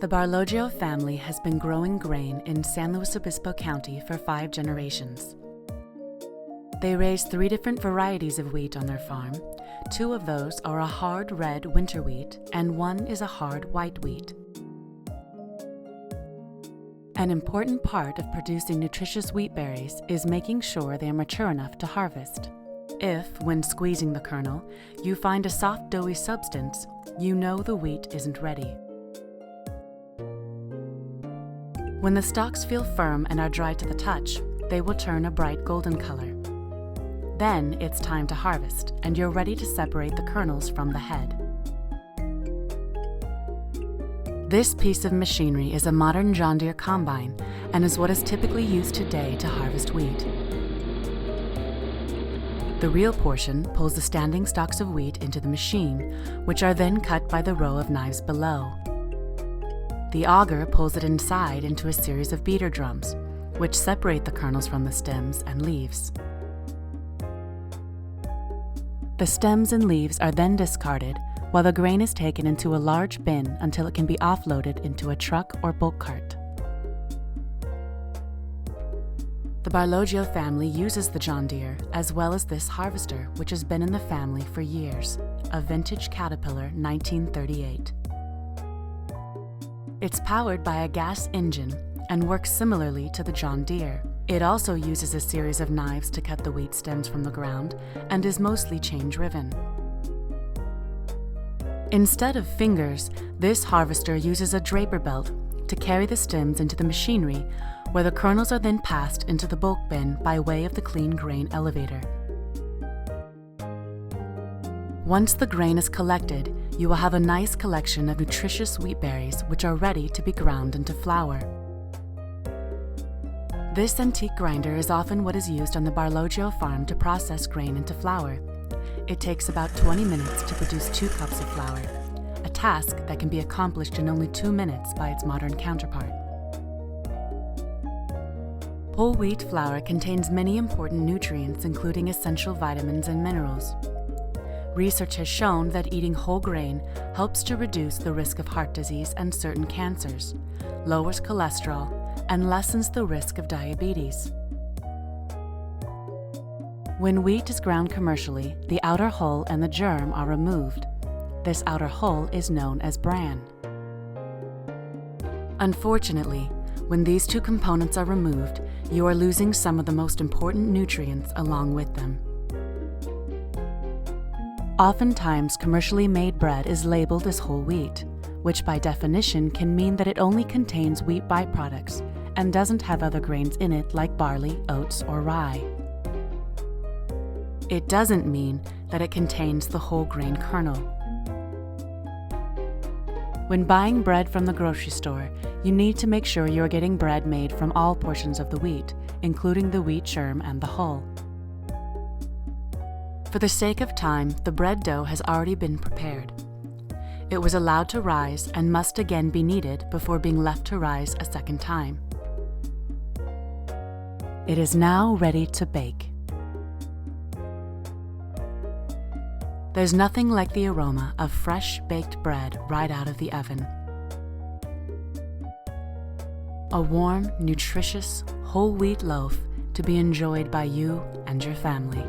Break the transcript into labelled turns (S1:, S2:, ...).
S1: The Barlogio family has been growing grain in San Luis Obispo County for 5 generations. They raise 3 different varieties of wheat on their farm. 2 of those are a hard red winter wheat, and 1 is a hard white wheat. An important part of producing nutritious wheat berries is making sure they are mature enough to harvest. If, when squeezing the kernel, you find a soft doughy substance, you know the wheat isn't ready. When the stalks feel firm and are dry to the touch, they will turn a bright golden color. Then it's time to harvest, and you're ready to separate the kernels from the head. This piece of machinery is a modern John Deere combine and is what is typically used today to harvest wheat. The reel portion pulls the standing stalks of wheat into the machine, which are then cut by the row of knives below. The auger pulls it inside into a series of beater drums, which separate the kernels from the stems and leaves. The stems and leaves are then discarded, while the grain is taken into a large bin until it can be offloaded into a truck or bulk cart. The Barlogio family uses the John Deere as well as this harvester, which has been in the family for years, a vintage Caterpillar 1938. It's powered by a gas engine and works similarly to the John Deere. It also uses a series of knives to cut the wheat stems from the ground and is mostly chain-driven. Instead of fingers, this harvester uses a draper belt to carry the stems into the machinery, where the kernels are then passed into the bulk bin by way of the clean grain elevator. Once the grain is collected, you will have a nice collection of nutritious wheat berries which are ready to be ground into flour. This antique grinder is often what is used on the Barlogio farm to process grain into flour. It takes about 20 minutes to produce 2 cups of flour, a task that can be accomplished in only 2 minutes by its modern counterpart. Whole wheat flour contains many important nutrients, including essential vitamins and minerals. Research has shown that eating whole grain helps to reduce the risk of heart disease and certain cancers, lowers cholesterol, and lessens the risk of diabetes. When wheat is ground commercially, the outer hull and the germ are removed. This outer hull is known as bran. Unfortunately, when these 2 components are removed, you are losing some of the most important nutrients along with them. Oftentimes, commercially made bread is labeled as whole wheat, which by definition can mean that it only contains wheat byproducts and doesn't have other grains in it like barley, oats, or rye. It doesn't mean that it contains the whole grain kernel. When buying bread from the grocery store, you need to make sure you are getting bread made from all portions of the wheat, including the wheat germ and the hull. For the sake of time, the bread dough has already been prepared. It was allowed to rise and must again be kneaded before being left to rise a second time. It is now ready to bake. There's nothing like the aroma of fresh baked bread right out of the oven. A warm, nutritious, whole wheat loaf to be enjoyed by you and your family.